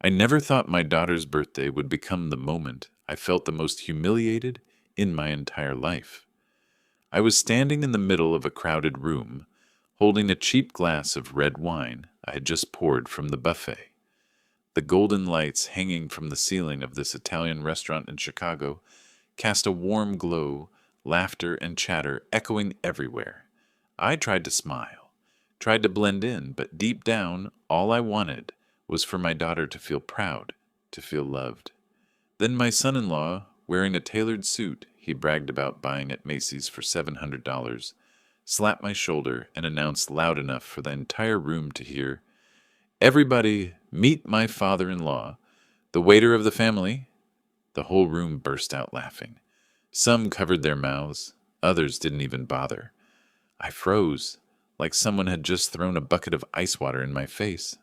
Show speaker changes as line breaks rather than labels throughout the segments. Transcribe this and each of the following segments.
I never thought my daughter's birthday would become the moment I felt the most humiliated in my entire life. I was standing in the middle of a crowded room, holding a cheap glass of red wine I had just poured from the buffet. The golden lights hanging from the ceiling of this Italian restaurant in Chicago cast a warm glow, laughter and chatter echoing everywhere. I tried to smile, tried to blend in, but deep down, all I wanted was for my daughter to feel proud, to feel loved. Then my son in law, wearing a tailored suit he bragged about buying at Macy's for $700, slapped my shoulder and announced loud enough for the entire room to hear, "Everybody, meet my father in law, the waiter of the family." The whole room burst out laughing. Some covered their mouths, others didn't even bother. I froze, like someone had just thrown a bucket of ice water in my face.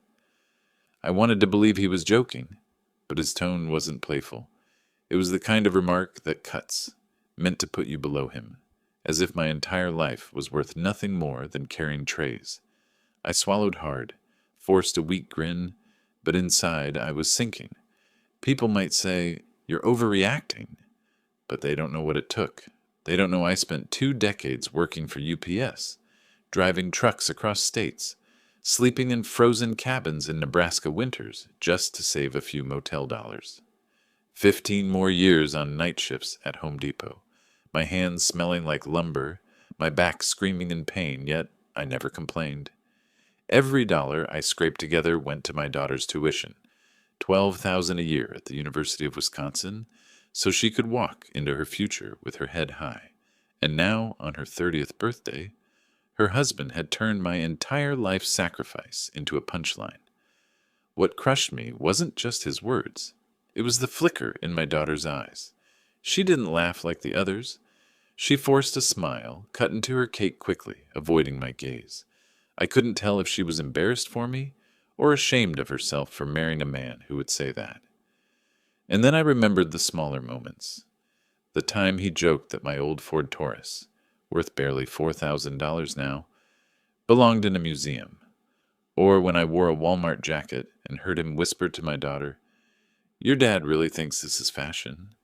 I wanted to believe he was joking, but his tone wasn't playful. It was the kind of remark that cuts, meant to put you below him, as if my entire life was worth nothing more than carrying trays. I swallowed hard, forced a weak grin, but inside I was sinking. People might say, "You're overreacting," but they don't know what it took. They don't know I spent 2 decades working for UPS, driving trucks across states, sleeping in frozen cabins in Nebraska winters just to save a few motel dollars. 15 more years on night shifts at Home Depot, my hands smelling like lumber, my back screaming in pain, yet I never complained. Every dollar I scraped together went to my daughter's tuition, $12,000 a year at the University of Wisconsin, so she could walk into her future with her head high. And now, on her 30th birthday, her husband had turned my entire life sacrifice into a punchline. What crushed me wasn't just his words. It was the flicker in my daughter's eyes. She didn't laugh like the others. She forced a smile, cut into her cake quickly, avoiding my gaze. I couldn't tell if she was embarrassed for me or ashamed of herself for marrying a man who would say that. And then I remembered the smaller moments. The time he joked that my old Ford Taurus, worth barely $4,000 now, belonged in a museum. Or when I wore a Walmart jacket and heard him whisper to my daughter, "Your dad really thinks this is fashion."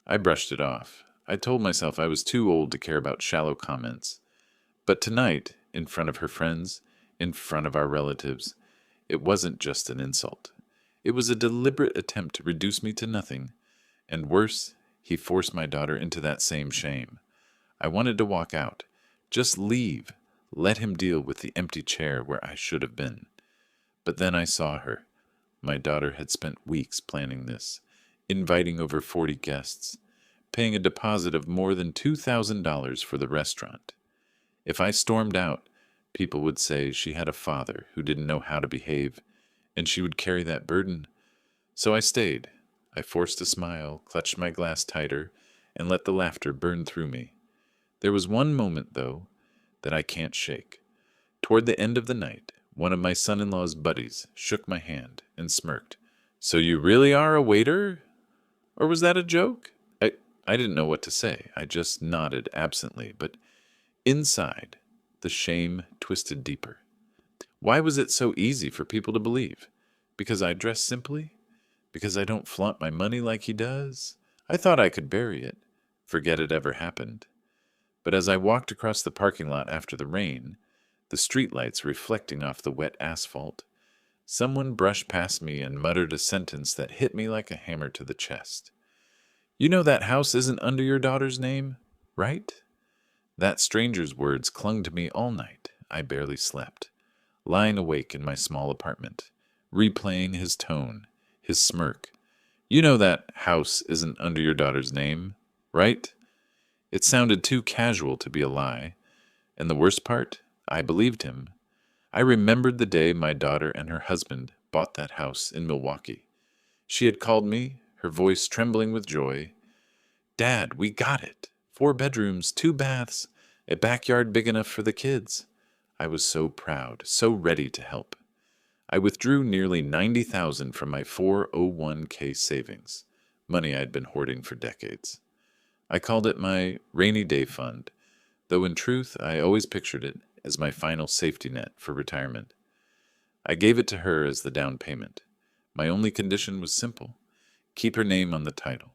I brushed it off. I told myself I was too old to care about shallow comments. But tonight, in front of her friends, in front of our relatives, it wasn't just an insult. It was a deliberate attempt to reduce me to nothing. And worse, he forced my daughter into that same shame. I wanted to walk out. Just leave. Let him deal with the empty chair where I should have been. But then I saw her. My daughter had spent weeks planning this, inviting over 40 guests, paying a deposit of more than $2,000 for the restaurant. If I stormed out, people would say she had a father who didn't know how to behave, and she would carry that burden. So I stayed. I forced a smile, clutched my glass tighter, and let the laughter burn through me. There was one moment, though, that I can't shake. Toward the end of the night, one of my son-in-law's buddies shook my hand and smirked. "So you really are a waiter? Or was that a joke?" I didn't know what to say. I just nodded absently, but inside, the shame twisted deeper. Why was it so easy for people to believe? Because I dress simply? Because I don't flaunt my money like he does? I thought I could bury it, forget it ever happened. But as I walked across the parking lot after the rain, the streetlights reflecting off the wet asphalt, someone brushed past me and muttered a sentence that hit me like a hammer to the chest. "You know that house isn't under your daughter's name, right?" That stranger's words clung to me all night. I barely slept, lying awake in my small apartment, replaying his tone, his smirk. "You know that house isn't under your daughter's name, right?" It sounded too casual to be a lie, and the worst part, I believed him. I remembered the day my daughter and her husband bought that house in Milwaukee. She had called me, her voice trembling with joy. "Dad, we got it. 4 bedrooms, 2 baths, a backyard big enough for the kids." I was so proud, so ready to help. I withdrew nearly $90,000 from my 401k savings, money I had been hoarding for decades. I called it my rainy day fund, though in truth I always pictured it as my final safety net for retirement. I gave it to her as the down payment, My only condition was simple: keep her name on the title.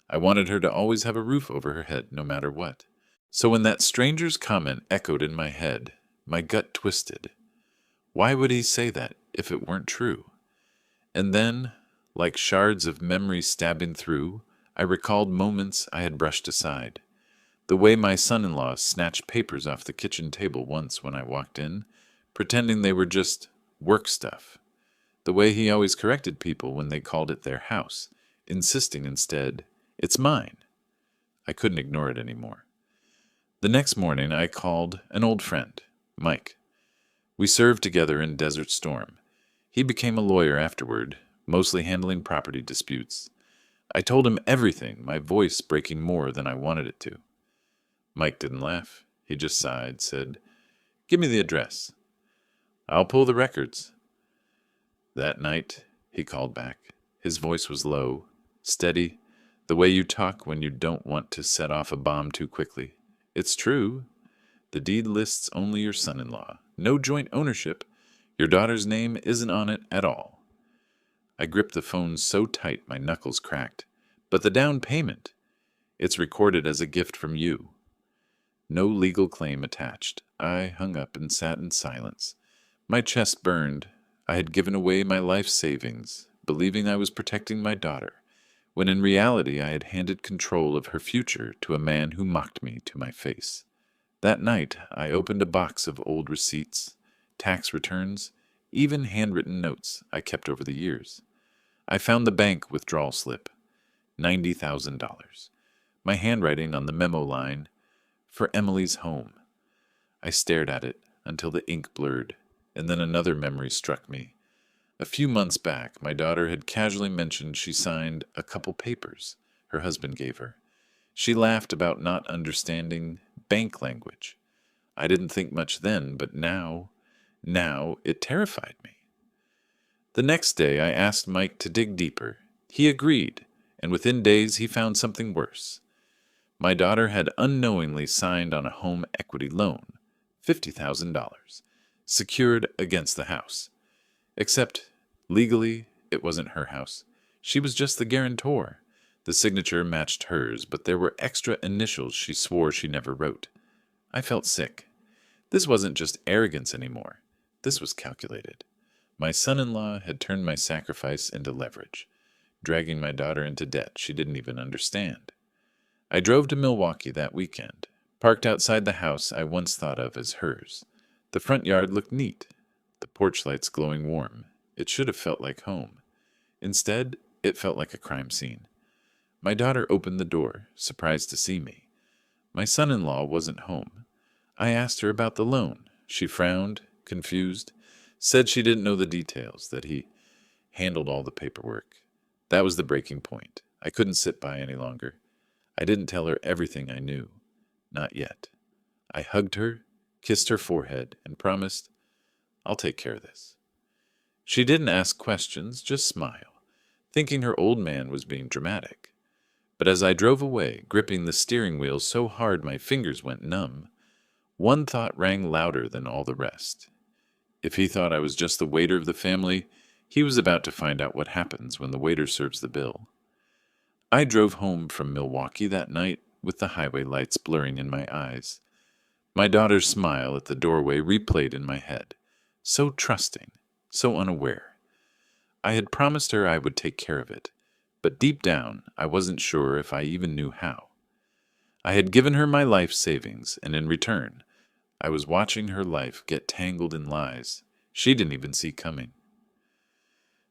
I wanted her to always have a roof over her head, no matter what. So when that stranger's comment echoed in my head, my gut twisted. Why would he say that if it weren't true? And then, like shards of memory stabbing through, I recalled moments I had brushed aside. The way my son-in-law snatched papers off the kitchen table once when I walked in, pretending they were just work stuff. The way he always corrected people when they called it their house, insisting instead, "It's mine." I couldn't ignore it anymore. The next morning I called an old friend, Mike. We served together in Desert Storm. He became a lawyer afterward, mostly handling property disputes. I told him everything, my voice breaking more than I wanted it to. Mike didn't laugh. He just sighed, said, "Give me the address." "I'll pull the records." That night, he called back. His voice was low, steady, the way you talk when you don't want to set off a bomb too quickly. "It's true. The deed lists only your son-in-law. No joint ownership. Your daughter's name isn't on it at all." I gripped the phone so tight my knuckles cracked. "But the down payment, it's recorded as a gift from you." No legal claim attached. I hung up and sat in silence. My chest burned. I had given away my life savings, believing I was protecting my daughter, when in reality I had handed control of her future to a man who mocked me to my face. That night, I opened a box of old receipts, tax returns, even handwritten notes I kept over the years. I found the bank withdrawal slip, $90,000. My handwriting on the memo line, "For Emily's home." I stared at it until the ink blurred, and then another memory struck me. A few months back, my daughter had casually mentioned she signed a couple papers her husband gave her. She laughed about not understanding bank language. I didn't think much then, but now it terrified me. The next day, I asked Mike to dig deeper. He agreed, and within days he found something worse. My daughter had unknowingly signed on a home equity loan, $50,000, secured against the house. Except, legally, it wasn't her house. She was just the guarantor. The signature matched hers, but there were extra initials she swore she never wrote. I felt sick. This wasn't just arrogance anymore. This was calculated. My son-in-law had turned my sacrifice into leverage, dragging my daughter into debt she didn't even understand. I drove to Milwaukee that weekend, parked outside the house I once thought of as hers. The front yard looked neat, the porch lights glowing warm. It should have felt like home. Instead, it felt like a crime scene. My daughter opened the door, surprised to see me. My son-in-law wasn't home. I asked her about the loan. She frowned, confused, said she didn't know the details, that he handled all the paperwork. That was the breaking point. I couldn't sit by any longer. I didn't tell her everything I knew. Not yet. I hugged her, kissed her forehead, and promised, "I'll take care of this." She didn't ask questions, just smile, thinking her old man was being dramatic. But as I drove away, gripping the steering wheel so hard my fingers went numb, one thought rang louder than all the rest. If he thought I was just the waiter of the family, he was about to find out what happens when the waiter serves the bill. I drove home from Milwaukee that night with the highway lights blurring in my eyes. My daughter's smile at the doorway replayed in my head. So trusting, so unaware. I had promised her I would take care of it, but deep down I wasn't sure if I even knew how. I had given her my life savings, and in return, I was watching her life get tangled in lies she didn't even see coming.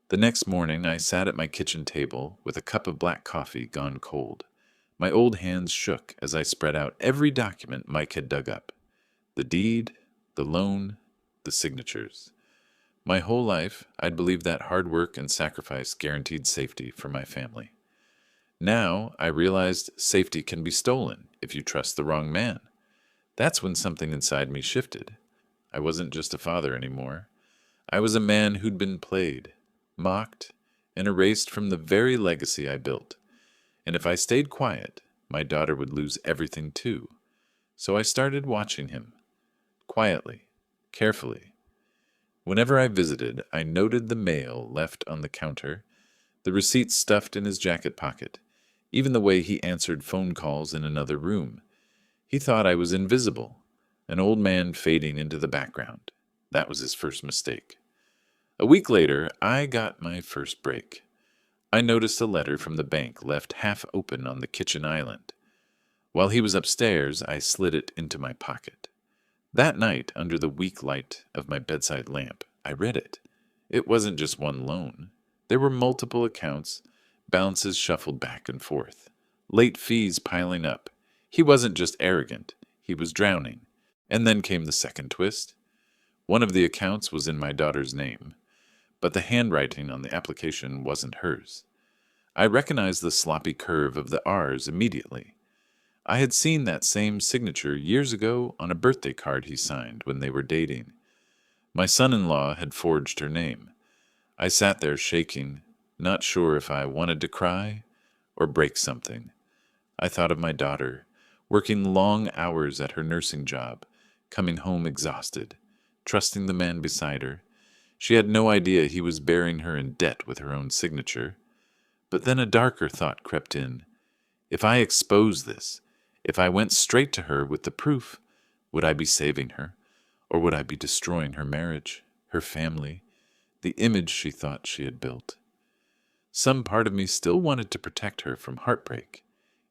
The next morning, I sat at my kitchen table with a cup of black coffee gone cold. My old hands shook as I spread out every document Mike had dug up. The deed, the loan, the signatures. My whole life, I'd believed that hard work and sacrifice guaranteed safety for my family. Now, I realized safety can be stolen if you trust the wrong man. That's when something inside me shifted. I wasn't just a father anymore. I was a man who'd been played, mocked, and erased from the very legacy I built. And if I stayed quiet, my daughter would lose everything too. So I started watching him. Quietly, carefully. Whenever I visited, I noted the mail left on the counter, the receipts stuffed in his jacket pocket, even the way he answered phone calls in another room. He thought I was invisible, an old man fading into the background. That was his first mistake. A week later, I got my first break. I noticed a letter from the bank left half open on the kitchen island. While he was upstairs, I slid it into my pocket. That night, under the weak light of my bedside lamp, I read it. It wasn't just one loan. There were multiple accounts, balances shuffled back and forth, late fees piling up. He wasn't just arrogant, he was drowning. And then came the second twist. One of the accounts was in my daughter's name, but the handwriting on the application wasn't hers. I recognized the sloppy curve of the R's immediately. I had seen that same signature years ago on a birthday card he signed when they were dating. My son-in-law had forged her name. I sat there shaking, not sure if I wanted to cry or break something. I thought of my daughter, working long hours at her nursing job, coming home exhausted, trusting the man beside her. She had no idea he was burying her in debt with her own signature. But then a darker thought crept in. If I exposed this, if I went straight to her with the proof, would I be saving her? Or would I be destroying her marriage, her family, the image she thought she had built? Some part of me still wanted to protect her from heartbreak,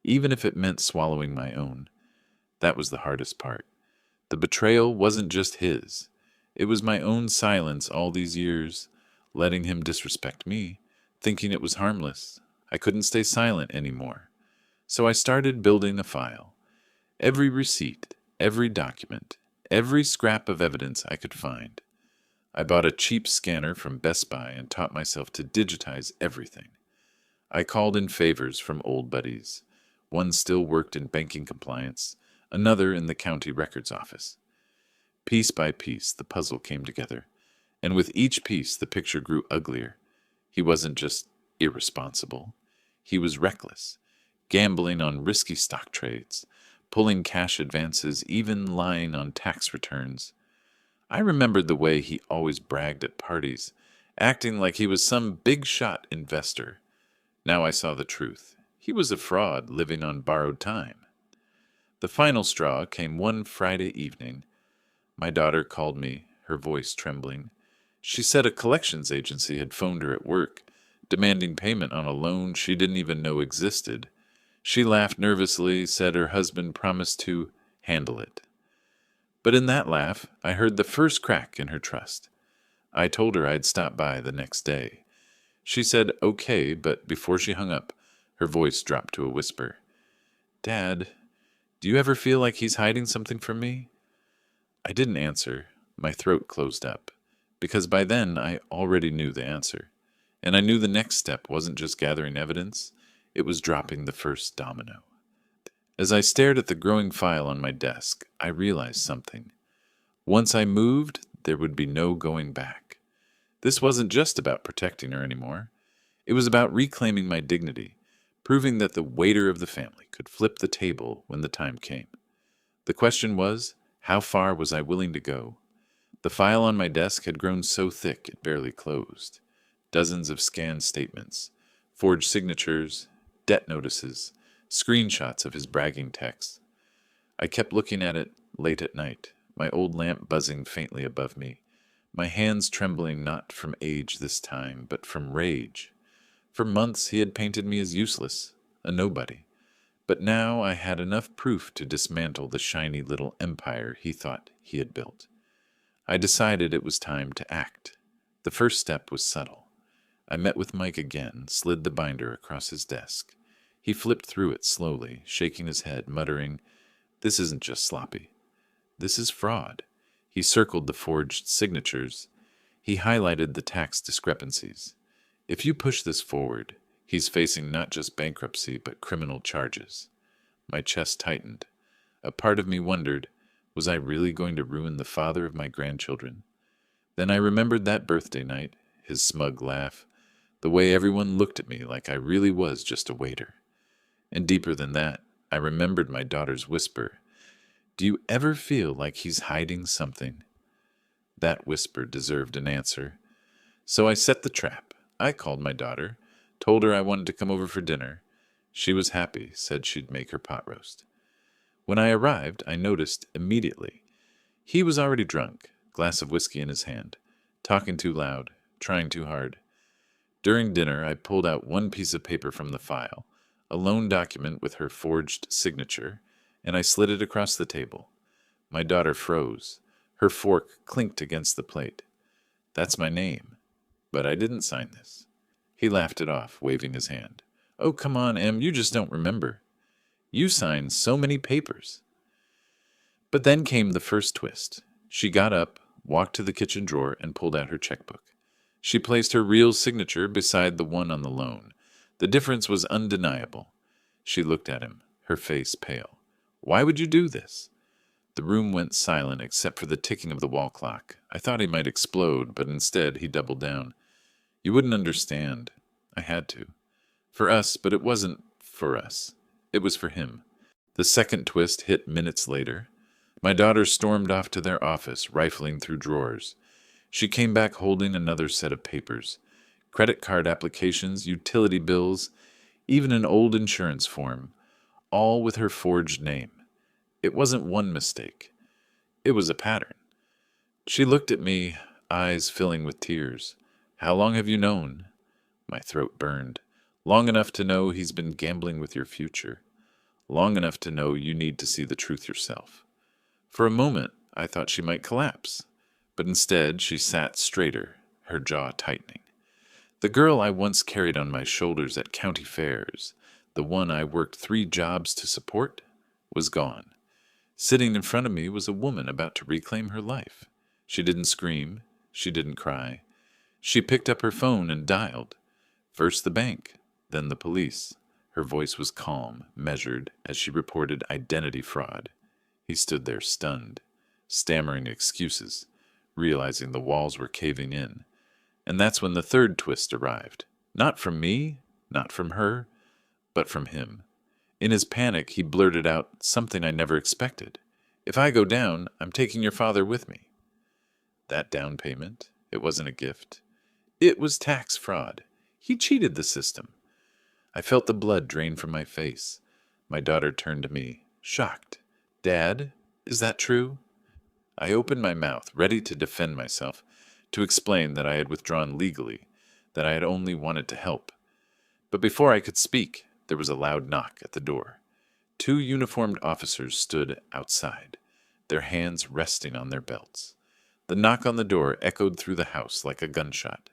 even if it meant swallowing my own. That was the hardest part. The betrayal wasn't just his. It was my own silence all these years, letting him disrespect me, thinking it was harmless. I couldn't stay silent anymore. So I started building a file. Every receipt, every document, every scrap of evidence I could find. I bought a cheap scanner from Best Buy and taught myself to digitize everything. I called in favors from old buddies. One still worked in banking compliance, another in the county records office. Piece by piece, the puzzle came together, and with each piece, the picture grew uglier. He wasn't just irresponsible. He was reckless, gambling on risky stock trades, pulling cash advances, even lying on tax returns. I remembered the way he always bragged at parties, acting like he was some big-shot investor. Now I saw the truth. He was a fraud living on borrowed time. The final straw came one Friday evening. My daughter called me, her voice trembling. She said a collections agency had phoned her at work, demanding payment on a loan she didn't even know existed. She laughed nervously, said her husband promised to handle it. But in that laugh, I heard the first crack in her trust. I told her I'd stop by the next day. She said okay, but before she hung up, her voice dropped to a whisper. "Dad, do you ever feel like he's hiding something from me?" I didn't answer. My throat closed up, because by then I already knew the answer. And I knew the next step wasn't just gathering evidence, it was dropping the first domino. As I stared at the growing file on my desk, I realized something. Once I moved, there would be no going back. This wasn't just about protecting her anymore. It was about reclaiming my dignity, proving that the waiter of the family could flip the table when the time came. The question was, how far was I willing to go? The file on my desk had grown so thick it barely closed. Dozens of scanned statements, forged signatures, debt notices, screenshots of his bragging texts. I kept looking at it late at night, my old lamp buzzing faintly above me, my hands trembling not from age this time, but from rage. For months he had painted me as useless, a nobody. But now I had enough proof to dismantle the shiny little empire he thought he had built. I decided it was time to act. The first step was subtle. I met with Mike again, slid the binder across his desk. He flipped through it slowly, shaking his head, muttering, "This isn't just sloppy. This is fraud." He circled the forged signatures. He highlighted the tax discrepancies. If you push this forward, he's facing not just bankruptcy, but criminal charges. My chest tightened. A part of me wondered, was I really going to ruin the father of my grandchildren? Then I remembered that birthday night, his smug laugh, the way everyone looked at me like I really was just a waiter. And deeper than that, I remembered my daughter's whisper, "Do you ever feel like he's hiding something?" That whisper deserved an answer. So I set the trap. I called my daughter, told her I wanted to come over for dinner. She was happy, said she'd make her pot roast. When I arrived, I noticed immediately. He was already drunk, glass of whiskey in his hand, talking too loud, trying too hard. During dinner, I pulled out one piece of paper from the file, a loan document with her forged signature, and I slid it across the table. My daughter froze. Her fork clinked against the plate. That's my name. But I didn't sign this. He laughed it off, waving his hand. Oh, come on, Em, you just don't remember. You signed so many papers. But then came the first twist. She got up, walked to the kitchen drawer, and pulled out her checkbook. She placed her real signature beside the one on the loan. The difference was undeniable. She looked at him, her face pale. Why would you do this? The room went silent except for the ticking of the wall clock. I thought he might explode, but instead he doubled down. You wouldn't understand. I had to. For us, but it wasn't for us. It was for him. The second twist hit minutes later. My daughter stormed off to their office, rifling through drawers. She came back holding another set of papers. Credit card applications, utility bills, even an old insurance form, all with her forged name. It wasn't one mistake. It was a pattern. She looked at me, eyes filling with tears. How long have you known? My throat burned. Long enough to know he's been gambling with your future. Long enough to know you need to see the truth yourself. For a moment, I thought she might collapse. But instead, she sat straighter, her jaw tightening. The girl I once carried on my shoulders at county fairs, the one I worked 3 jobs to support, was gone. Sitting in front of me was a woman about to reclaim her life. She didn't scream. She didn't cry. She picked up her phone and dialed. First the bank, then the police. Her voice was calm, measured, as she reported identity fraud. He stood there stunned, stammering excuses, realizing the walls were caving in. And that's when the third twist arrived. Not from me, not from her, but from him. In his panic, he blurted out something I never expected. If I go down, I'm taking your father with me. That down payment, it wasn't a gift. It was tax fraud. He cheated the system. I felt the blood drain from my face. My daughter turned to me, shocked. Dad, is that true? I opened my mouth, ready to defend myself, to explain that I had withdrawn legally, that I had only wanted to help. But before I could speak, there was a loud knock at the door. 2 uniformed officers stood outside, their hands resting on their belts. The knock on the door echoed through the house like a gunshot.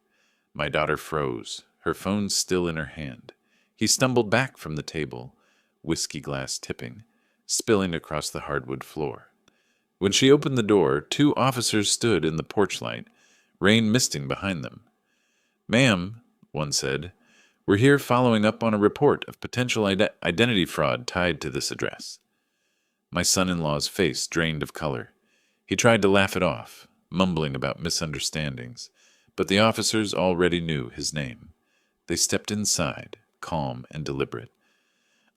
My daughter froze, her phone still in her hand. He stumbled back from the table, whiskey glass tipping, spilling across the hardwood floor. When she opened the door, 2 officers stood in the porch light, rain misting behind them. Ma'am, one said, we're here following up on a report of potential identity fraud tied to this address. My son-in-law's face drained of color. He tried to laugh it off, mumbling about misunderstandings, but the officers already knew his name. They stepped inside, calm and deliberate.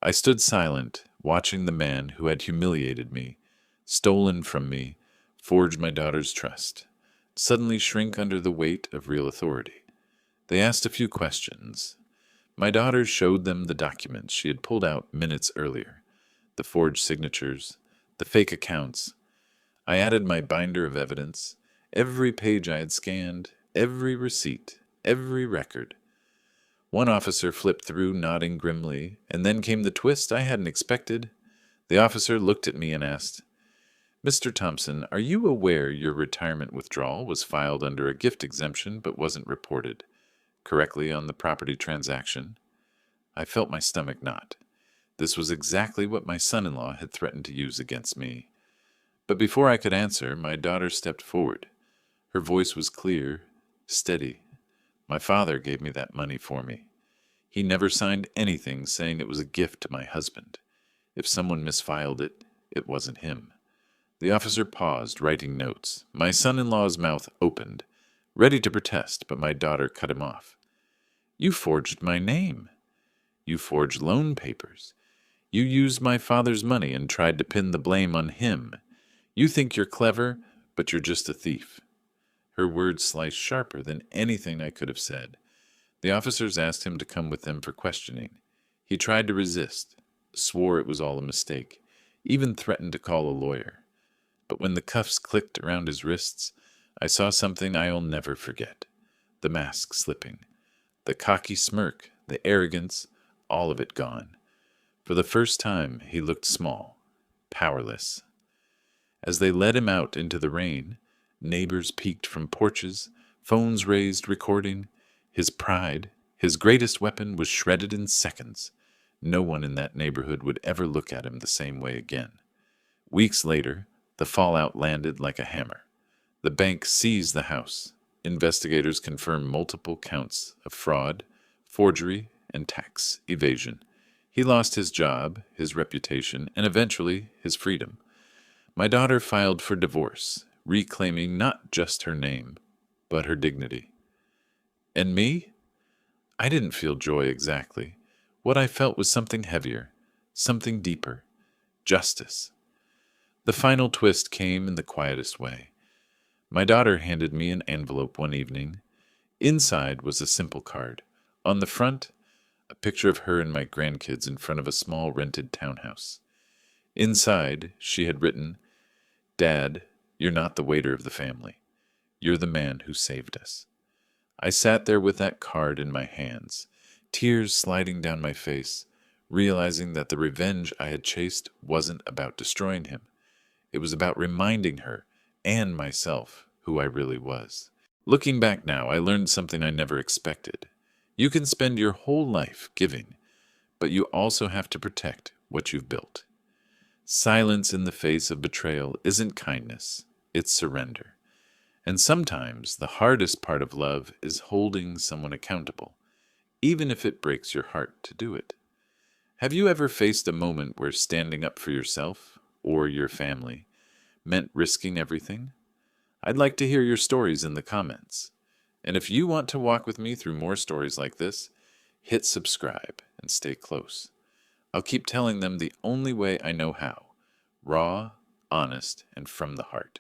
I stood silent, watching the man who had humiliated me, stolen from me, forged my daughter's trust, suddenly shrink under the weight of real authority. They asked a few questions. My daughter showed them the documents she had pulled out minutes earlier, the forged signatures, the fake accounts. I added my binder of evidence, every page I had scanned, every receipt, every record. One officer flipped through, nodding grimly, and then came the twist I hadn't expected. The officer looked at me and asked, Mr. Thompson, are you aware your retirement withdrawal was filed under a gift exemption but wasn't reported correctly on the property transaction? I felt my stomach knot. This was exactly what my son-in-law had threatened to use against me. But before I could answer, my daughter stepped forward. Her voice was clear, steady. My father gave me that money for me. He never signed anything saying it was a gift to my husband. If someone misfiled it, it wasn't him. The officer paused, writing notes. My son-in-law's mouth opened, ready to protest, but my daughter cut him off. You forged my name. You forged loan papers. You used my father's money and tried to pin the blame on him. You think you're clever, but you're just a thief. her words sliced sharper than anything I could have said. The officers asked him to come with them for questioning. He tried to resist, swore it was all a mistake, even threatened to call a lawyer. But when the cuffs clicked around his wrists, I saw something I'll never forget. The mask slipping, the cocky smirk, the arrogance, all of it gone. For the first time, he looked small, powerless. As they led him out into the rain, neighbors peeked from porches, phones raised, recording. His pride, his greatest weapon, was shredded in seconds. No one in that neighborhood would ever look at him the same way again. Weeks later, the fallout landed like a hammer. The bank seized the house. Investigators confirmed multiple counts of fraud, forgery, and tax evasion. He lost his job, his reputation, and eventually his freedom. My daughter filed for divorce, reclaiming not just her name, but her dignity. And me? I didn't feel joy exactly. What I felt was something heavier, something deeper. Justice. The final twist came in the quietest way. My daughter handed me an envelope one evening. Inside was a simple card. On the front, a picture of her and my grandkids in front of a small rented townhouse. Inside, she had written, "Dad, you're not the waiter of the family. You're the man who saved us." I sat there with that card in my hands, tears sliding down my face, realizing that the revenge I had chased wasn't about destroying him. It was about reminding her and myself who I really was. Looking back now, I learned something I never expected. You can spend your whole life giving, but you also have to protect what you've built. Silence in the face of betrayal isn't kindness, it's surrender. And sometimes the hardest part of love is holding someone accountable, even if it breaks your heart to do it. Have you ever faced a moment where standing up for yourself or your family meant risking everything? I'd like to hear your stories in the comments. And if you want to walk with me through more stories like this, hit subscribe and stay close. I'll keep telling them the only way I know how: raw, honest, and from the heart.